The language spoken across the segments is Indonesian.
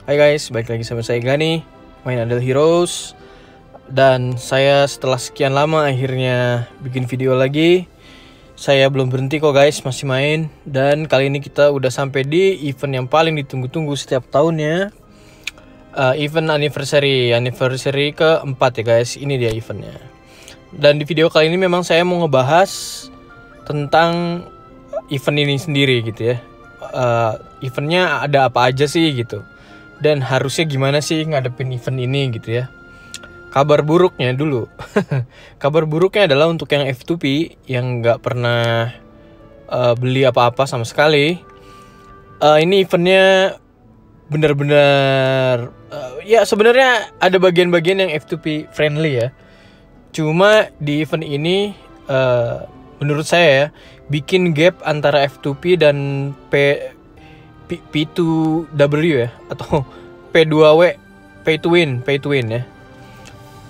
Hai guys, balik lagi sama saya Gani, main Adel Heroes. Dan saya setelah sekian lama akhirnya bikin video lagi. Saya belum berhenti kok guys, masih main. Dan kali ini kita udah sampai di event yang paling ditunggu-tunggu setiap tahunnya, event anniversary keempat ya guys. Ini dia eventnya. Dan di video kali ini memang saya mau ngebahas tentang event ini sendiri gitu ya. Eventnya ada apa aja sih gitu, dan harusnya gimana sih ngadepin event ini gitu ya. Kabar buruknya dulu kabar buruknya adalah untuk yang F2P yang nggak pernah beli apa-apa sama sekali. Ini eventnya benar-benar ya sebenarnya ada bagian-bagian yang F2P friendly ya. Cuma di event ini menurut saya ya, bikin gap antara F2P dan P2W ya, atau P2W, pay to win ya.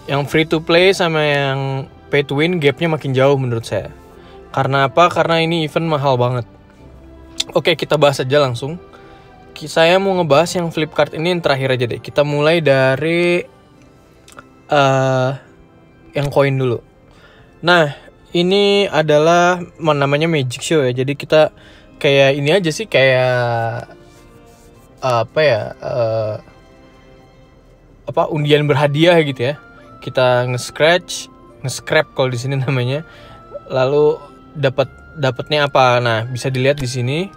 Yang free to play sama yang pay to win gapnya makin jauh menurut saya. Karena apa? Karena ini event mahal banget. Oke, kita bahas aja langsung. Saya mau ngebahas yang flip card ini yang terakhir aja deh. Kita mulai dari yang koin dulu. Nah, ini adalah namanya Magic Show ya. Jadi kita kayak ini aja sih, kayak undian berhadiah gitu ya. Kita nge-scrap kalau di sini namanya. Lalu dapatnya apa? Nah, bisa dilihat di sini.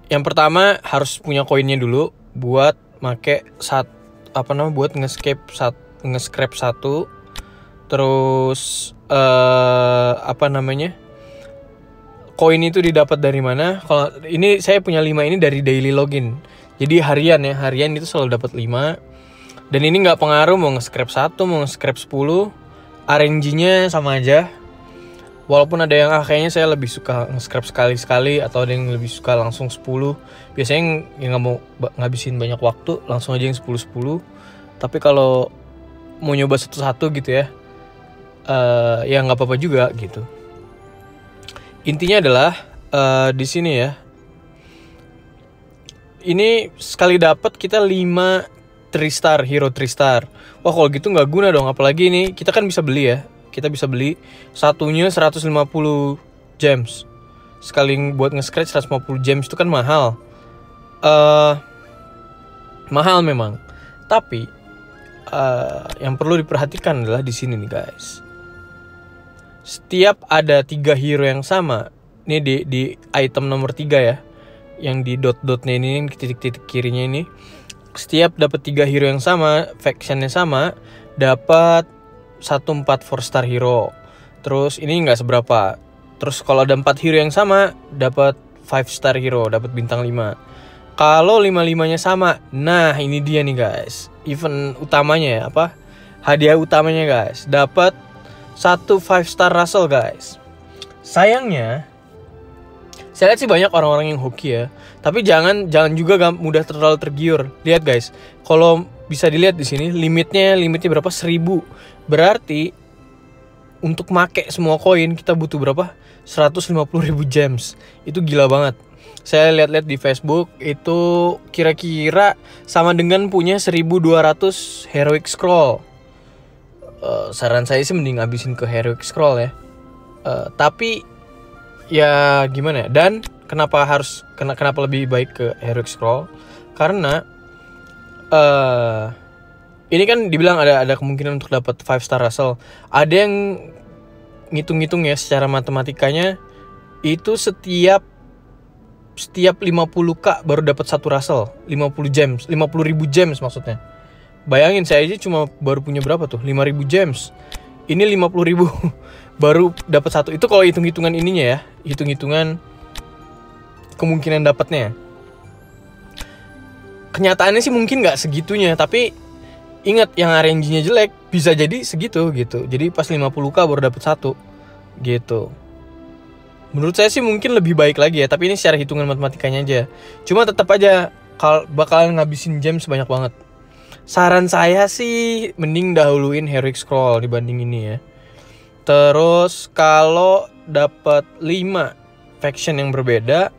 Yang pertama harus punya koinnya dulu buat buat nge-scrap satu. Terus koin itu didapat dari mana? Kalau ini saya punya 5 ini dari daily login. Jadi harian itu selalu dapat 5. Dan ini nggak pengaruh mau nge-scrap 1, mau nge-scrap 10, RNG-nya sama aja. Walaupun ada yang kayaknya saya lebih suka nge-scrap sekali-sekali, atau ada yang lebih suka langsung 10. Biasanya yang nggak mau ngabisin banyak waktu, langsung aja yang 10-10. Tapi kalau mau nyoba satu-satu gitu ya, ya nggak apa-apa juga gitu. Intinya adalah di sini ya. Ini sekali dapat kita 5 3-star, hero 3-star. Wah, kalau gitu nggak guna dong. Apalagi ini kita kan bisa beli ya. Kita bisa beli satunya 150 gems. Sekali buat nge-scratch 150 gems itu kan mahal. Mahal memang. Tapi yang perlu diperhatikan adalah di sini nih guys. Setiap ada 3 hero yang sama. Ini di item nomor 3 ya. Yang di dot-dotnya ini, titik-titik kirinya ini. Setiap dapat 3 hero yang sama, factionnya sama, dapat 1 4 4-star hero. Terus ini nggak seberapa. Terus kalau ada 4 hero yang sama, dapat 5-star hero, dapat bintang 5. Kalau 5-5-nya sama, nah ini dia nih guys. Event utamanya ya, hadiah utamanya guys. Dapat 1 5-star Russell guys. Sayangnya, saya lihat sih banyak orang-orang yang hoki ya. Tapi jangan juga mudah terlalu tergiur. Lihat guys, kalau bisa dilihat di sini limitnya berapa? 1000. Berarti untuk make semua koin kita butuh berapa? 150.000 gems. Itu gila banget. Saya lihat-lihat di Facebook itu kira-kira sama dengan punya 1200 heroic scroll. Saran saya sih mending habisin ke heroic scroll ya. Tapi ya gimana ya? Dan kenapa lebih baik ke heroic scroll? Karena ini kan dibilang ada kemungkinan untuk dapat 5-star Russell. Ada yang ngitung-ngitung ya secara matematikanya, itu setiap 50k baru dapat 1 Russell. 50.000 gems maksudnya. Bayangin, saya aja cuma baru punya berapa tuh? 5.000 gems. Ini 50.000 baru dapat 1. Itu kalau hitung-hitungan ininya ya, hitung-hitungan kemungkinan dapatnya. Kenyataannya sih mungkin nggak segitunya, tapi ingat yang RNG-nya jelek bisa jadi segitu gitu. Jadi pas 50k baru dapat 1 gitu. Menurut saya sih mungkin lebih baik lagi ya, tapi ini secara hitungan matematikanya aja. Cuma tetap aja bakalan ngabisin gems banyak banget. Saran saya sih mending dahuluin heroic scroll dibanding ini ya. Terus kalau dapat 5 faction yang berbeda,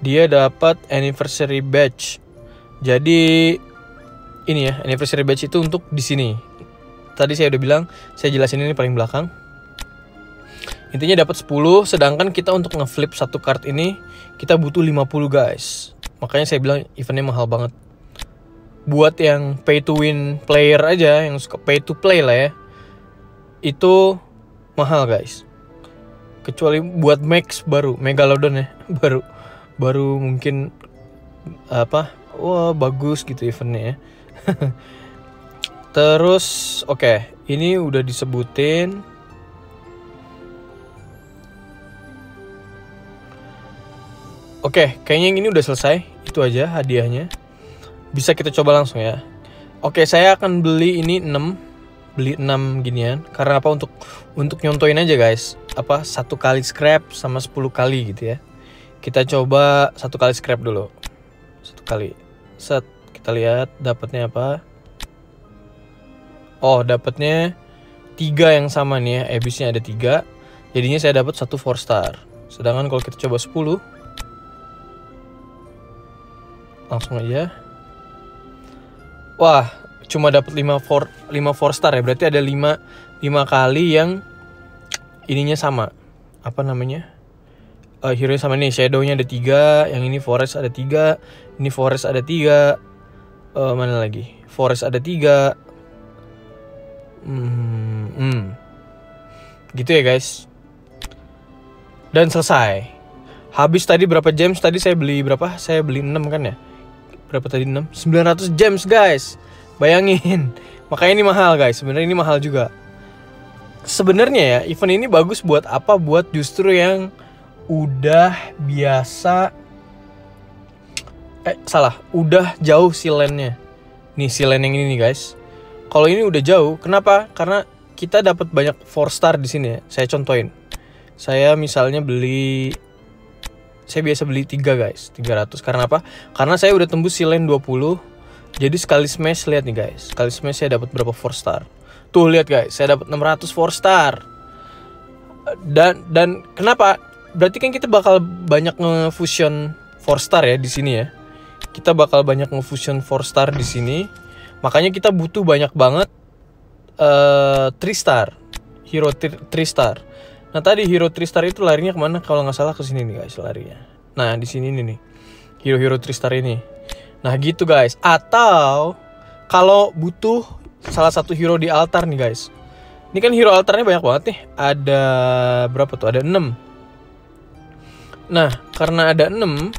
dia dapat anniversary badge. Jadi ini ya, anniversary badge itu untuk di sini. Tadi saya udah bilang, saya jelasin ini paling belakang. Intinya dapat 10, sedangkan kita untuk ngeflip satu card ini kita butuh 50 guys. Makanya saya bilang eventnya mahal banget. Buat yang pay to win player aja, yang suka pay to play lah ya, itu mahal guys. Kecuali buat max baru, Megalodon ya, baru mungkin wah bagus gitu eventnya ya. Terus oke, ini udah disebutin. Oke, kayaknya yang ini udah selesai. Itu aja hadiahnya. Bisa kita coba langsung ya. Oke, saya akan beli ini 6. Beli 6 ginian. Karena apa? Untuk nyontoin aja guys. Apa? 1 kali scrap sama 10 kali gitu ya. Kita coba 1 kali scrap dulu. 1 kali. Set. Kita lihat dapatnya apa. Oh, dapatnya 3 yang sama nih ya. Abyssnya ada 3. Jadinya saya dapat 1 4 star. Sedangkan kalau kita coba 10, langsung aja. Wah, cuma dapat 5 4 star ya. Berarti ada 5 kali yang ininya sama. Apa namanya? Hero sama nih. Shadow-nya ada 3, yang ini Forest ada 3, ini Forest ada 3. Mana lagi? Forest ada 3. Gitu ya guys. Dan selesai. Habis tadi berapa gems? Tadi saya beli berapa? Saya beli 6 kan ya? Berapa tadi 6? 900 gems guys. Bayangin. Makanya ini mahal guys. Sebenarnya ini mahal juga. Sebenarnya ya, event ini bagus buat apa? Buat justru yang udah biasa udah jauh silennya. Nih silen yang ini nih guys. Kalau ini udah jauh, kenapa? Karena kita dapat banyak 4 star di sini ya. Saya contohin. Saya misalnya saya biasa beli 3 guys, 300. Karena apa? Karena saya udah tembus silen 20. Jadi sekali smash, lihat nih guys. Sekali smash saya dapat berapa 4 star. Tuh lihat guys, saya dapat 600 4 star. Dan kenapa? Berarti kan kita bakal banyak nge-fusion 4 star ya di sini ya. Kita bakal banyak nge-fusion 4 star di sini. Makanya kita butuh banyak banget 3 star. Hero 3 star. Nah tadi hero 3 star itu larinya kemana? Kalau nggak salah ke sini nih guys larinya. Nah di sini nih hero 3 star ini. Nah gitu guys. Atau kalau butuh salah satu hero di altar nih guys. Ini kan hero altarnya banyak banget nih. Ada berapa tuh? Ada 6. Nah karena ada 6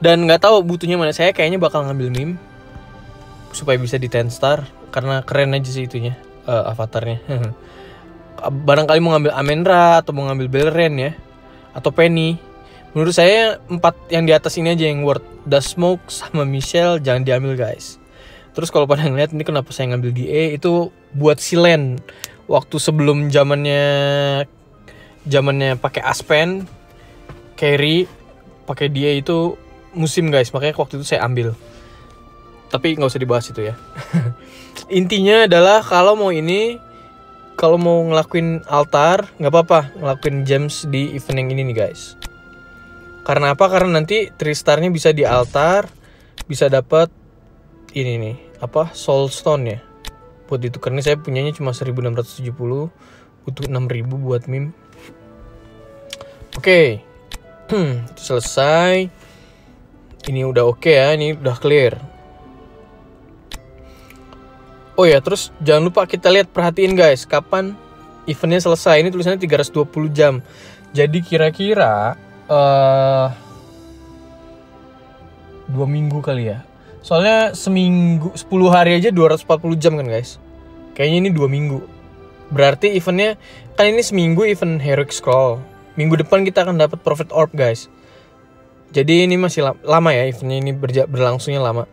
dan nggak tahu butuhnya mana, saya kayaknya bakal ngambil meme supaya bisa di 10 star karena keren aja sih itunya, avatarnya. Barangkali mau ngambil Amenra atau mau ngambil Beleren ya, atau Penny. Menurut saya 4 yang di atas ini aja yang worth. Dust Smoke sama Michelle jangan diambil guys. Terus kalau pada ngeliat ini kenapa saya ngambil DA, itu buat silen. Waktu sebelum zamannya pakai Aspen, carry pakai DA itu musim guys, makanya waktu itu saya ambil. Tapi nggak usah dibahas itu ya. Intinya adalah kalau mau ngelakuin altar, nggak apa-apa ngelakuin gems di event yang ini nih guys. Karena apa? Karena nanti 3 starnya bisa di altar, bisa dapat ini nih, Soul Stone ya. Buat itu karena saya punyanya cuma 1670, butuh 6000 buat meme. Oke. Itu selesai. Ini udah oke ya, ini udah clear. Oh ya, terus jangan lupa kita perhatiin guys, kapan eventnya selesai. Ini tulisannya 320 jam. Jadi kira-kira 2 minggu kali ya. Soalnya seminggu 10 hari aja 240 jam kan guys. Kayaknya ini 2 minggu. Berarti eventnya kan ini seminggu event Heroic Scroll. Minggu depan kita akan dapat Prophet Orb guys. Jadi ini masih lama ya eventnya, ini berlangsungnya lama.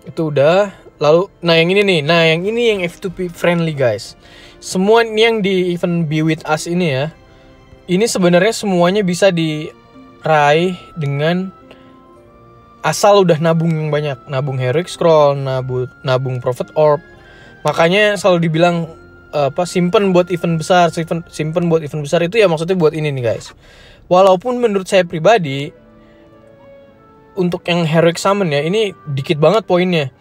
Itu udah. Lalu, yang ini yang F2P friendly guys. Semua ini yang di event Be With Us ini ya. Ini sebenarnya semuanya bisa diraih dengan asal udah nabung yang banyak. Nabung Heroic Scroll, nabung Prophet Orb. Makanya selalu dibilang simpen buat event besar, simpen buat event besar itu ya maksudnya buat ini nih guys. Walaupun menurut saya pribadi untuk yang Heroic Summon ya, ini dikit banget poinnya.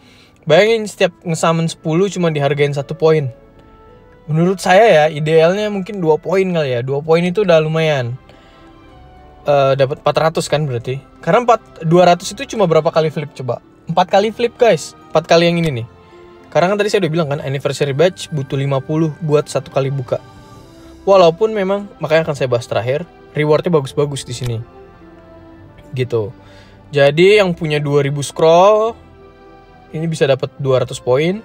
Bayangin setiap nge-summon 10 cuma dihargain 1 poin. Menurut saya ya, idealnya mungkin 2 poin kali ya. 2 poin itu udah lumayan. Dapat 400 kan berarti. Karena 200 itu cuma berapa kali flip coba? 4 kali flip guys. 4 kali yang ini nih. Karena kan tadi saya udah bilang kan, anniversary badge butuh 50 buat 1 kali buka. Walaupun memang, makanya akan saya bahas terakhir, rewardnya bagus-bagus di sini. Gitu. Jadi yang punya 2000 scroll ini bisa dapat 200 poin.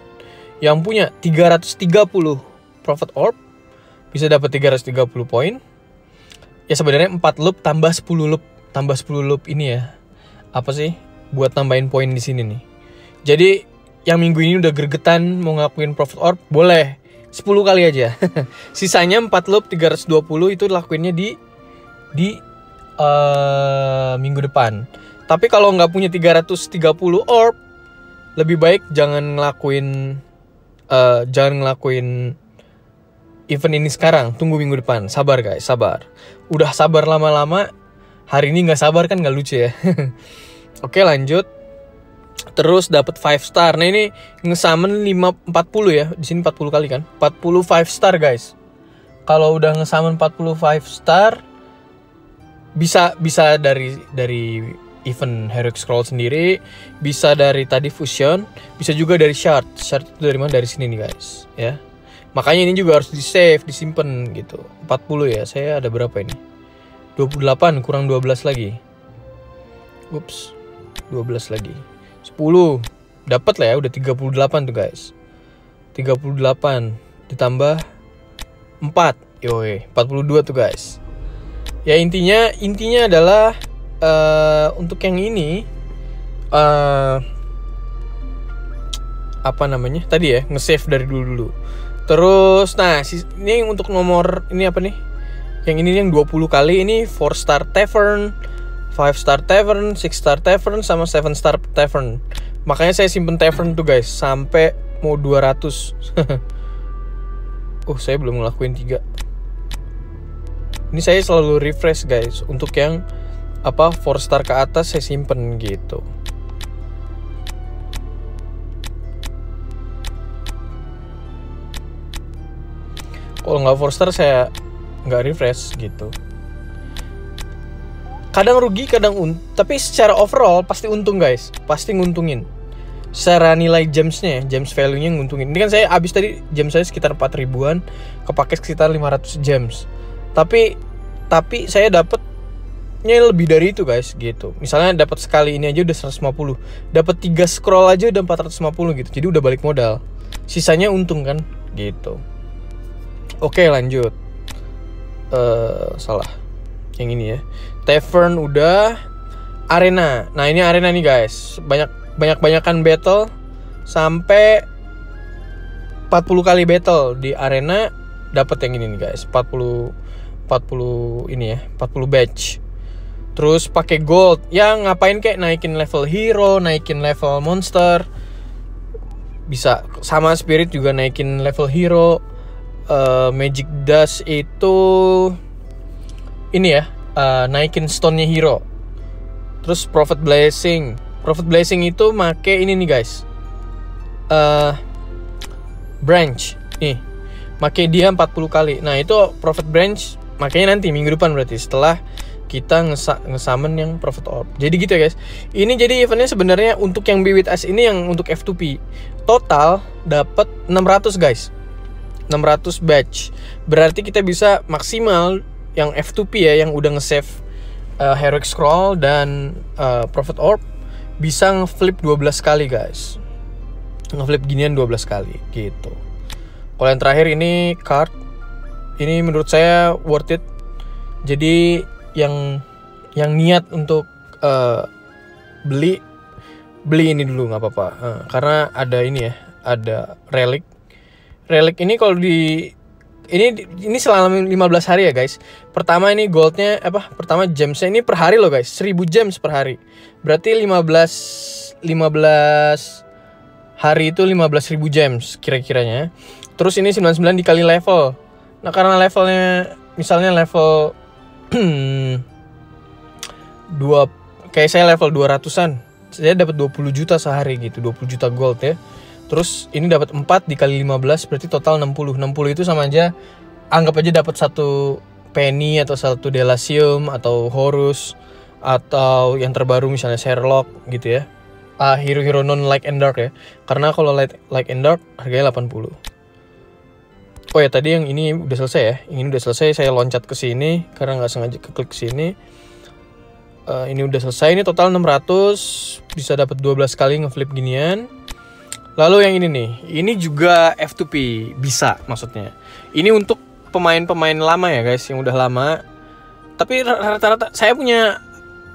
Yang punya 330 Prophet Orb bisa dapat 330 poin. Ya sebenarnya 4 loop tambah 10 loop, tambah 10 loop ini ya. Apa sih? Buat tambahin poin di sini nih. Jadi yang minggu ini udah gregetan mau ngakuin Prophet Orb, boleh 10 kali aja. Sisanya 4 loop 320 itu lakuinnya di minggu depan. Tapi kalau nggak punya 330 orb, lebih baik jangan ngelakuin event ini sekarang. Tunggu minggu depan. Sabar guys, sabar. Udah sabar lama-lama, hari ini nggak sabar kan nggak lucu ya. Oke lanjut. Terus dapat 5 star. Nah ini nge-summon 40 ya. Di sini 40 kali kan. 45 star guys. Kalau udah nge-summon 45 star, bisa dari event Heroic Scroll sendiri, bisa dari tadi fusion, bisa juga dari shard. Shard itu dari mana? Dari sini nih guys, ya. Makanya ini juga harus di-save, disimpan gitu. 40 ya. Saya ada berapa ini? 28 kurang 12 lagi. Ups. 12 lagi. 10. Dapat lah ya, udah 38 tuh guys. 38 ditambah 4. Yoi, 42 tuh guys. Ya intinya adalah untuk yang ini apa namanya? Tadi ya, nge-save dari dulu. Terus nah, ini untuk nomor ini apa nih? Yang ini yang 20 kali ini 4 star tavern, 5 star tavern, 6 star tavern sama 7 star tavern. Makanya saya simpen tavern tuh guys sampai mau 200. Saya belum ngelakuin 3. Ini saya selalu refresh guys. Untuk yang 4 star ke atas saya simpen gitu. Kalau nggak 4 star saya nggak refresh gitu. Kadang rugi, kadang tapi secara overall pasti untung guys. Pasti nguntungin. Secara nilai gemsnya, gems value-nya nguntungin. Ini kan saya habis tadi gem saya sekitar 4.000-an, kepake sekitar 500 gems. Tapi saya dapatnya lebih dari itu guys gitu. Misalnya dapat sekali ini aja udah 150. Dapat 3 scroll aja udah 450 gitu. Jadi udah balik modal. Sisanya untung kan gitu. Oke, lanjut. Salah. Yang ini ya. Tavern udah. Arena. Nah, ini arena nih guys. Banyak-banyakan battle sampai 40 kali battle di arena dapat yang ini nih guys. 40 ini ya, 40 badge. Terus pakai gold. Ya ngapain kayak naikin level hero, naikin level monster. Bisa sama spirit juga naikin level hero. Magic dust itu ini ya, naikin stone-nya hero. Terus Prophet Blessing. Prophet Blessing itu make ini nih guys. Branch. Nih. Make dia 40 kali. Nah, itu Prophet Branch makanya nanti minggu depan berarti setelah kita nge-summon yang Prophet Orb. Jadi gitu ya guys. Ini jadi eventnya sebenarnya untuk yang Be With Us ini yang untuk F2P. Total dapat 600 guys. 600 badge. Berarti kita bisa maksimal yang F2P ya, yang udah nge-save Heroic Scroll dan Prophet Orb, bisa nge-flip 12 kali guys. Nge-flip ginian 12 kali gitu. Kalau yang terakhir ini card, ini menurut saya worth it. Jadi yang niat untuk beli ini dulu nggak apa-apa. Karena ada ini ya, ada relic ini kalau ini selama 15 hari ya guys. Pertama ini goldnya pertama gemsnya ini per hari loh guys, 1000 gems per hari. Berarti 15 hari itu 15.000 gems kira-kiranya. Terus ini 99 dikali level. Nah karena levelnya misalnya level kayak saya level 200-an, saya dapat 20 juta sehari gitu, 20 juta gold ya. Terus ini dapat 4 dikali 15 berarti total 60. 60 itu sama aja anggap aja dapat 1 penny atau 1 delasium atau horus atau yang terbaru misalnya Sherlock gitu ya. Hero-hero non light and dark ya. Karena kalau light and dark harganya 80. Oh ya, tadi yang ini udah selesai ya. Yang ini udah selesai, saya loncat ke sini karena nggak sengaja keklik sini. Ini udah selesai, ini total 600, bisa dapat 12 kali ngeflip ginian. Lalu yang ini nih, ini juga F2P, bisa maksudnya. Ini untuk pemain-pemain lama ya guys, yang udah lama. Tapi rata-rata saya punya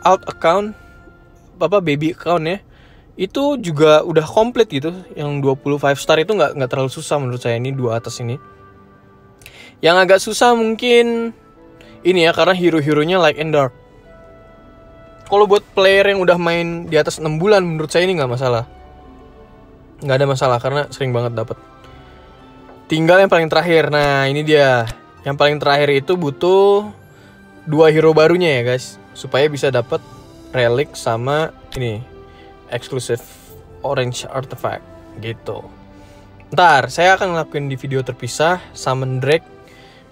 alt account, baby account ya. Itu juga udah komplit gitu. Yang 25 star itu nggak terlalu susah menurut saya, ini 2 atas ini. Yang agak susah mungkin ini ya, karena hero-heronya light and dark. Kalau buat player yang udah main di atas 6 bulan menurut saya ini nggak masalah. Nggak ada masalah karena sering banget dapat. Tinggal yang paling terakhir. Nah ini dia. Yang paling terakhir itu butuh 2 hero barunya ya guys, supaya bisa dapat relic sama ini exclusive orange artifact gitu. Ntar saya akan ngelakuin di video terpisah summon Drake.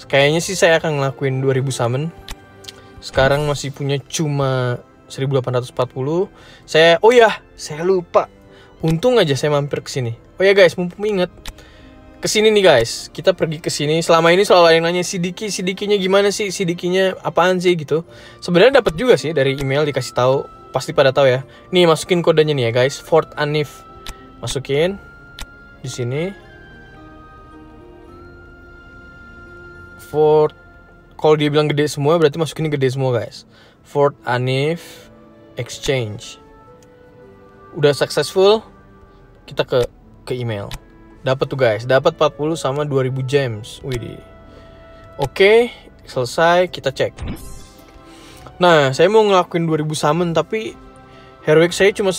Kayaknya sih saya akan ngelakuin 2000 summon. Sekarang masih punya cuma 1840. Saya lupa. Untung aja saya mampir ke sini. Oh ya guys, mumpung inget. Ke sini nih guys. Kita pergi ke sini. Selama ini selalu ada yang nanya CDK-nya gimana sih? CDK-nya apaan sih gitu. Sebenarnya dapat juga sih dari email dikasih tahu. Pasti pada tahu ya. Nih masukin kodenya nih ya guys. Fort Anif. Masukin di sini. Fort, kalau dia bilang gede semua berarti masukin gede semua guys. Fort Anif Exchange. Udah successful. Kita ke email. Dapat tuh guys, dapat 40 sama 2000 gems. Widih. Oke, selesai, kita cek. Nah, saya mau ngelakuin 2000 summon tapi heroic saya cuma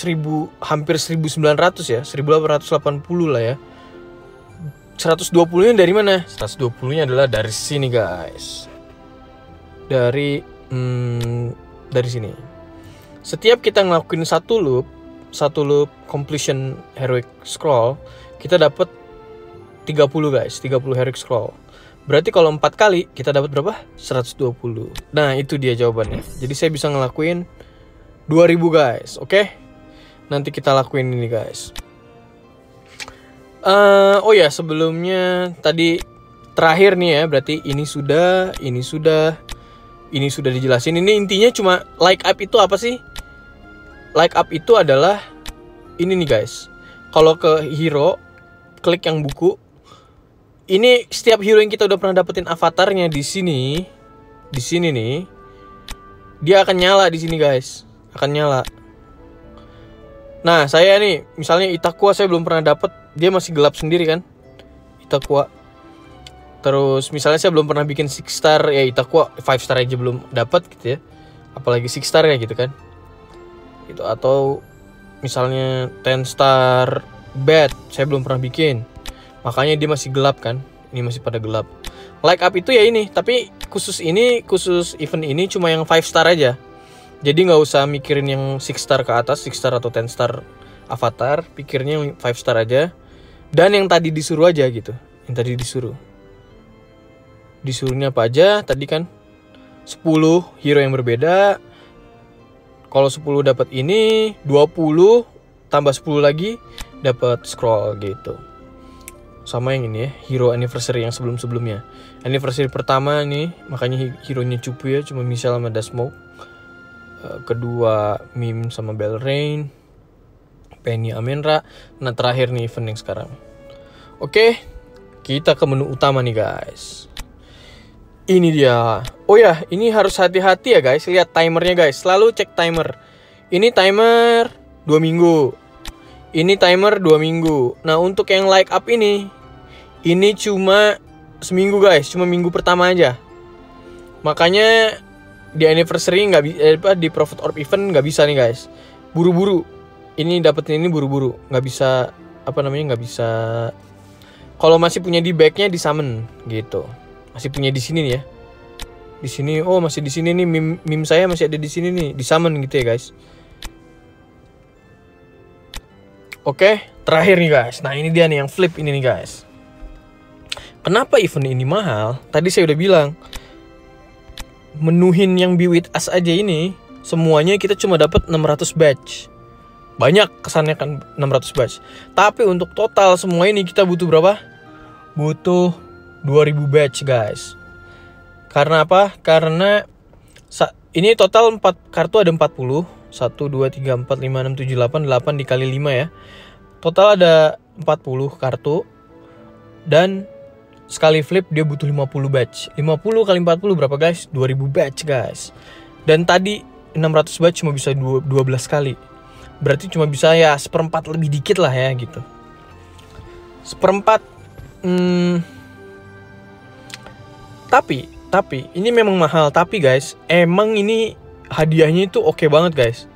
hampir 1900 ya, 1880 lah ya. 120-nya dari mana? 120-nya adalah dari sini guys. Dari sini. Setiap kita ngelakuin satu loop completion heroic scroll, kita dapat 30 guys, 30 heroic scroll. Berarti kalau 4 kali kita dapat berapa? 120. Nah, itu dia jawabannya. Jadi saya bisa ngelakuin 2000 guys, oke? Nanti kita lakuin ini guys. Oh ya, sebelumnya tadi terakhir nih ya, berarti ini sudah dijelasin. Ini intinya cuma like up itu apa sih? Like up itu adalah ini nih guys. Kalau ke hero, klik yang buku. Ini setiap hero yang kita udah pernah dapetin avatarnya di sini nih, dia akan nyala di sini guys, akan nyala. Nah, saya nih, misalnya Itakua saya belum pernah dapet, dia masih gelap sendiri kan, Itakua. Terus misalnya saya belum pernah bikin 6 star, ya Itakua 5 star aja belum dapat gitu ya. Apalagi 6 star ya gitu kan. Gitu, atau misalnya 10 star bed, saya belum pernah bikin. Makanya dia masih gelap kan. Ini masih pada gelap. Like up itu ya ini, tapi khusus event ini cuma yang 5 star aja. Jadi nggak usah mikirin yang 6 star ke atas, 6 star atau 10 star avatar, pikirnya yang 5 star aja. Dan yang tadi disuruh aja gitu. Yang tadi disuruh. Disuruhnya apa aja? Tadi kan 10 hero yang berbeda. Kalau 10 dapat ini, 20 tambah 10 lagi dapat scroll gitu. Sama yang ini ya, hero anniversary yang sebelum-sebelumnya. Anniversary pertama nih, makanya hero-nya cupu ya, cuma Michelle sama Smoke. Kedua Mim sama Belrain, Penny Amenra. Nah terakhir nih event yang sekarang. Oke, kita ke menu utama nih guys. Ini dia. Oh ya, ini harus hati-hati ya guys. Lihat timernya guys, selalu cek timer. Ini timer 2 minggu. Ini timer 2 minggu. Nah untuk yang like up ini cuma seminggu guys, cuma minggu pertama aja. Makanya di anniversary di Prophet Orb event nggak bisa nih guys. Buru-buru. Ini dapetin ini buru-buru. Nggak bisa nggak bisa. Kalau masih punya di backnya di summon gitu. Masih punya di sini nih ya. Di sini, oh masih di sini nih, mim saya masih ada di sini nih, di summon gitu ya guys. Oke, terakhir nih guys. Nah ini dia nih yang flip ini nih guys. Kenapa event ini mahal? Tadi saya udah bilang, menuhin yang Be With Us aja ini, semuanya kita cuma dapat 600 badge. Banyak kesannya kan 600 badge. Tapi untuk total semua ini kita butuh berapa? Butuh 2000 badge guys. Karena apa? Karena ini total 4 kartu ada 40. 1, 2, 3, 4, 5, 6, 7, 8 8 dikali 5 ya. Total ada 40 kartu. Dan sekali flip dia butuh 50 batch. 50 kali 40 berapa guys? 2000 batch guys. Dan tadi 600 batch cuma bisa 12 kali. Berarti cuma bisa ya seperempat lebih dikit lah ya gitu. Seperempat. Tapi ini memang mahal. Tapi guys, emang ini hadiahnya itu oke banget guys.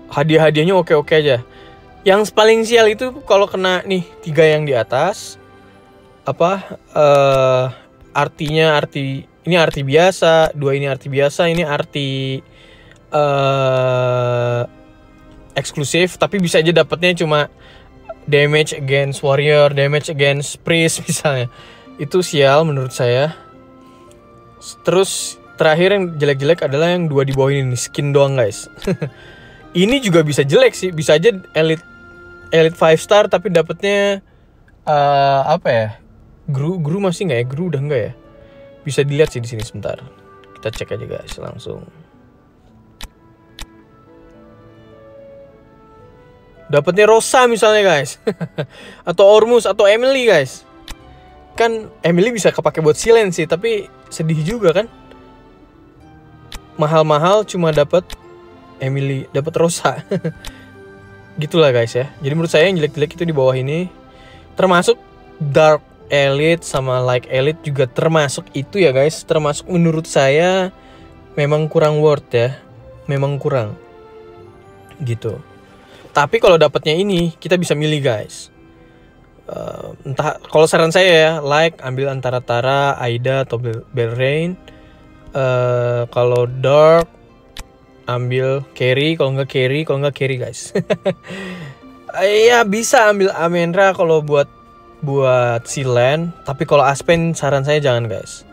Hadiah-hadiahnya oke-oke aja. Yang paling sial itu kalau kena nih 3 yang di atas. Artinya ini arti biasa, 2 ini arti biasa, ini arti eksklusif, tapi bisa aja dapatnya cuma damage against warrior, damage against priest misalnya. Itu sial menurut saya. Terus terakhir yang jelek-jelek adalah yang 2 di bawah ini nih, skin doang guys. Ini juga bisa jelek sih, bisa aja elite 5 star tapi dapatnya Gru masih nggak ya? Gru udah nggak ya? Bisa dilihat sih di sini sebentar. Kita cek aja guys langsung. Dapatnya Rosa misalnya guys. Atau Ormus atau Emily guys. Kan Emily bisa kepake buat silent sih, tapi sedih juga kan. Mahal-mahal cuma dapat Emily, dapat Rosa. Gitulah guys ya. Jadi menurut saya yang jelek-jelek itu di bawah ini. Termasuk Dark Elite sama Like Elite juga termasuk itu ya guys. Termasuk menurut saya memang kurang worth ya. Memang kurang. Gitu. Tapi kalau dapatnya ini kita bisa milih guys. Entah, kalau saran saya ya, Like ambil antara Tara, Aida atau Belrain. Kalau Dark ambil carry, kalau nggak carry guys. Ya bisa ambil Amenra kalau buat Silen, tapi kalau Aspen saran saya jangan guys.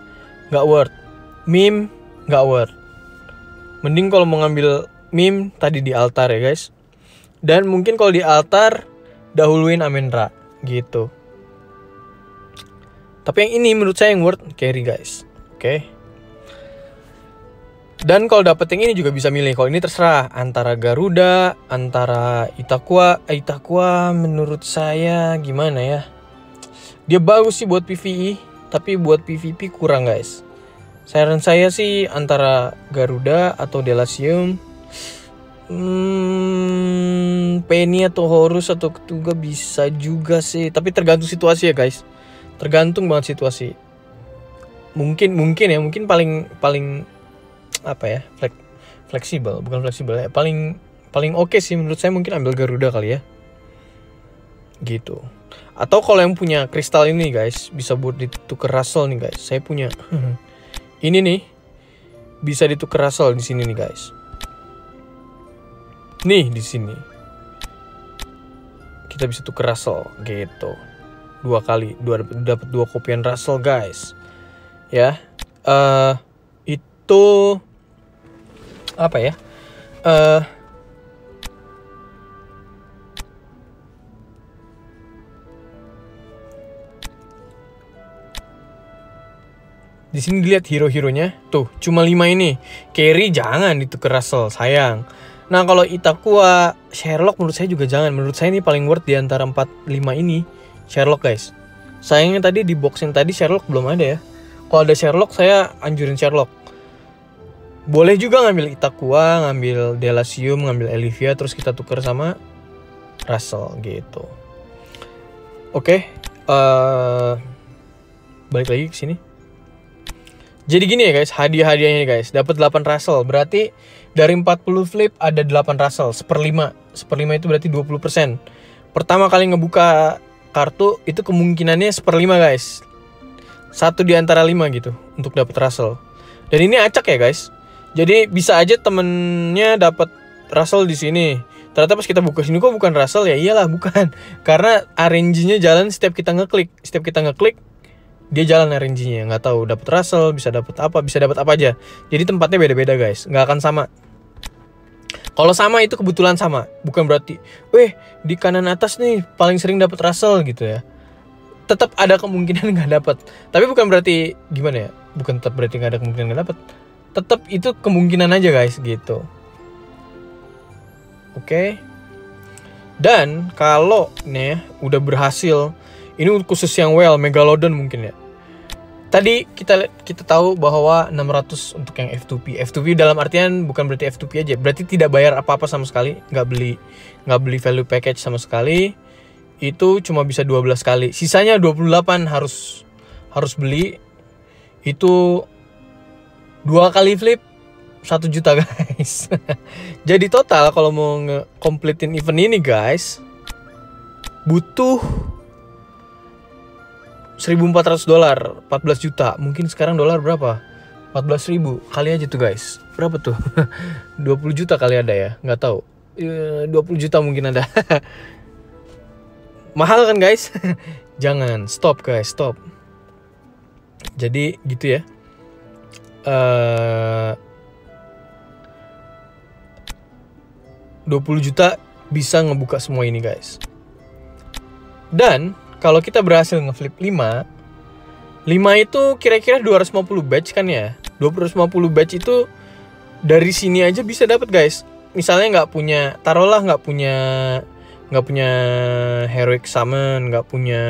Nggak worth. Meme nggak worth. Mending kalau mau ngambil meme tadi di altar ya guys. Dan mungkin kalau di altar dahuluin Amenra gitu. Tapi yang ini menurut saya yang worth carry guys. Oke. Dan kalau dapet yang ini juga bisa milih. Kalau ini terserah antara Garuda, antara Itakua. Itakua menurut saya gimana ya? Dia bagus sih buat PvE, tapi buat PvP kurang guys. Saran saya sih antara Garuda atau Delasium. Penny atau Horus atau Ketuga bisa juga sih. Tapi tergantung situasi ya guys. Tergantung banget situasi. Mungkin paling apa ya, fleksibel, bukan fleksibel ya, paling oke sih menurut saya mungkin ambil Garuda kali ya, gitu. Atau kalau yang punya kristal ini guys, bisa buat ditukar Russell nih guys. Saya punya ini nih, bisa ditukar Russell di sini nih guys. Nih di sini kita bisa tukar Russell gitu, 2 kali, dapat 2 kopian Russell guys. Ya, itu apa ya? Di sini dilihat hero-heronya. Tuh, cuma 5 ini. Carry jangan ditukar Russell, sayang. Nah, kalau Itakua, Sherlock menurut saya juga jangan. Menurut saya ini paling worth di antara 4-5 ini. Sherlock guys. Sayangnya tadi di box yang tadi Sherlock belum ada ya. Kalau ada Sherlock saya anjurin Sherlock. Boleh juga ngambil Itakua, ngambil Delasium, ngambil Elivia, terus kita tukar sama Russell gitu. Oke, balik lagi ke sini. Jadi gini ya guys, hadiah-hadiahnya guys, dapat 8 Russell. Berarti dari 40 flip ada 8 Russell, 1/5. 1/5 itu berarti 20%. Pertama kali ngebuka kartu itu kemungkinannya 1/5 guys. 1 di antara 5 gitu untuk dapat Russell. Dan ini acak ya guys. Jadi bisa aja temennya dapat Russell di sini, Ternyata pas kita buka sini kok bukan Russell, ya iyalah bukan. Karena RNG-nya jalan setiap kita ngeklik. Setiap kita ngeklik dia jalan RNG-nya. Nggak tahu dapat Russell, bisa dapat apa aja. Jadi tempatnya beda-beda guys, nggak akan sama. Kalau sama itu kebetulan sama, bukan berarti, di kanan atas nih paling sering dapat Russell gitu ya. Tetap ada kemungkinan nggak dapat. Tapi bukan berarti gimana ya? Bukan tetap berarti nggak ada kemungkinan nggak dapat. Tetap itu kemungkinan aja guys gitu. Oke. Dan kalau nih udah berhasil, ini khusus yang whale Megalodon mungkin ya. Tadi kita tahu bahwa 600 untuk yang F2P. F2P dalam artian bukan berarti F2P aja, berarti tidak bayar apa-apa sama sekali, nggak beli value package sama sekali. Itu cuma bisa 12 kali. Sisanya 28 harus beli. Itu 2 kali flip 1 juta guys. Jadi total kalau mau nge-completein event ini guys, butuh $1.400, 14 juta. Mungkin sekarang dolar berapa? 14.000. Kali aja tuh guys. Berapa tuh? 20 juta kali ada ya? Nggak tahu. 20 juta mungkin ada. Mahal kan guys? Jangan. Stop guys, stop. Jadi gitu ya. 20 juta bisa ngebuka semua ini guys. Dan kalau kita berhasil ngeflip 5 itu kira-kira 250 badge kan ya. 250 badge itu dari sini aja bisa dapat guys. Misalnya taruhlah nggak punya heroic summon, nggak punya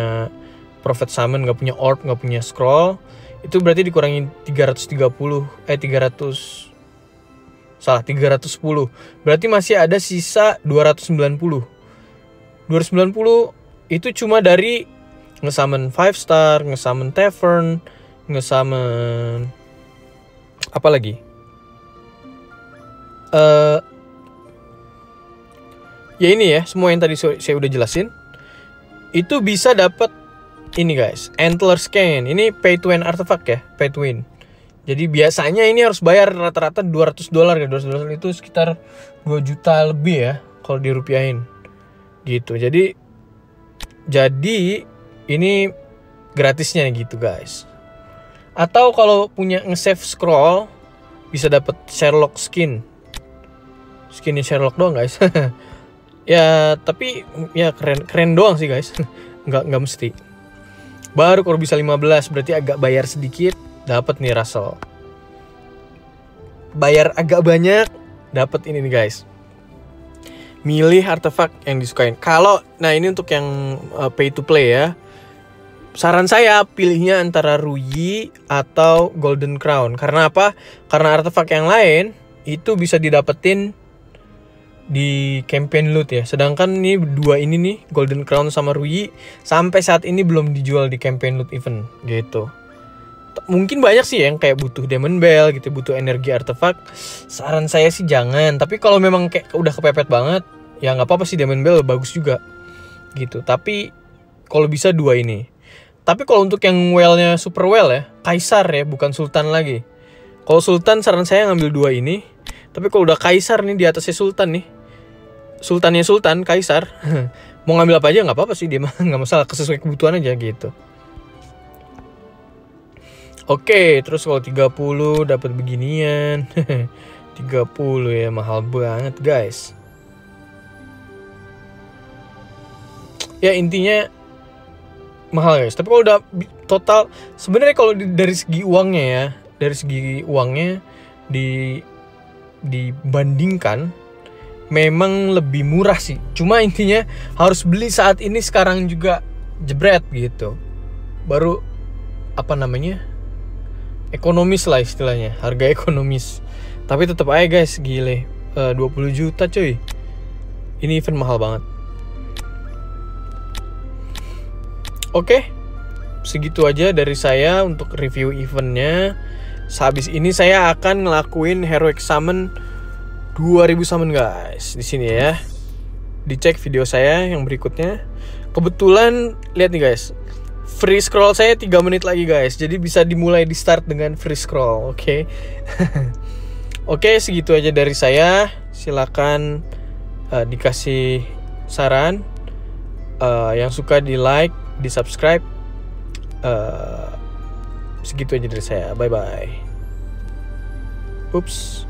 prophet summon, nggak punya orb, nggak punya scroll, itu berarti dikurangin 310. Berarti masih ada sisa 290. 290 itu cuma dari nge-summon 5 star, nge-summon tavern, nge-summon apa lagi? Ya ini ya, semua yang tadi saya udah jelasin. Itu bisa dapat ini guys, antler scan. Ini pay to win artifact ya, pay to win. Jadi biasanya ini harus bayar rata-rata $200 ya. $200 itu sekitar 2 juta lebih ya kalau dirupiahin. Gitu. Jadi ini gratisnya gitu guys. Atau kalau punya nge-save scroll bisa dapat Sherlock skin. Skinnya Sherlock doang guys. Ya tapi ya keren doang sih guys. Nggak mesti. Baru kalau bisa 15 berarti agak bayar sedikit dapat nih Russell. Bayar agak banyak dapat ini nih guys. Milih artefak yang disukain. Nah ini untuk yang pay to play ya. Saran saya pilihnya antara Ruyi atau Golden Crown. Karena apa? Karena artefak yang lain itu bisa didapetin di campaign loot ya. Sedangkan ini dua ini nih, Golden Crown sama Ruyi, sampai saat ini belum dijual di campaign loot event gitu. Mungkin banyak sih yang kayak butuh Demon Bell gitu, butuh energi artefak. Saran saya sih jangan. Tapi kalau memang kayak udah kepepet banget, ya nggak apa-apa sih, Demon Bell bagus juga gitu. Tapi kalau bisa dua ini. Tapi kalau untuk yang whale-nya super whale ya, Kaisar ya, bukan Sultan lagi. Kalau Sultan saran saya ngambil dua ini. Tapi kalau udah Kaisar nih, di atasnya Sultan nih, Sultannya Sultan, Kaisar, mau ngambil apa aja nggak apa-apa sih, dia mah nggak masalah, sesuai kebutuhan aja gitu. Oke, terus kalau 30 dapat beginian. 30 ya, mahal banget guys. Ya intinya mahal guys. Tapi kalau udah total, sebenarnya kalau dari segi uangnya ya, dari segi uangnya dibandingkan memang lebih murah sih. Cuma intinya harus beli saat ini sekarang juga jebret gitu. Baru apa namanya? Ekonomis lah istilahnya, harga ekonomis. Tapi tetap aja guys, gile, 20 juta cuy. Ini event mahal banget. Oke, segitu aja dari saya untuk review eventnya. Sehabis ini saya akan ngelakuin Heroic Summon 2000 summon guys di sini ya. Dicek video saya yang berikutnya. Kebetulan lihat nih guys, free scroll saya 3 menit lagi guys. Jadi bisa dimulai di start dengan free scroll. Oke. Oke, segitu aja dari saya. Silakan dikasih saran, yang suka di like, di subscribe. Segitu aja dari saya. Bye bye. Oops.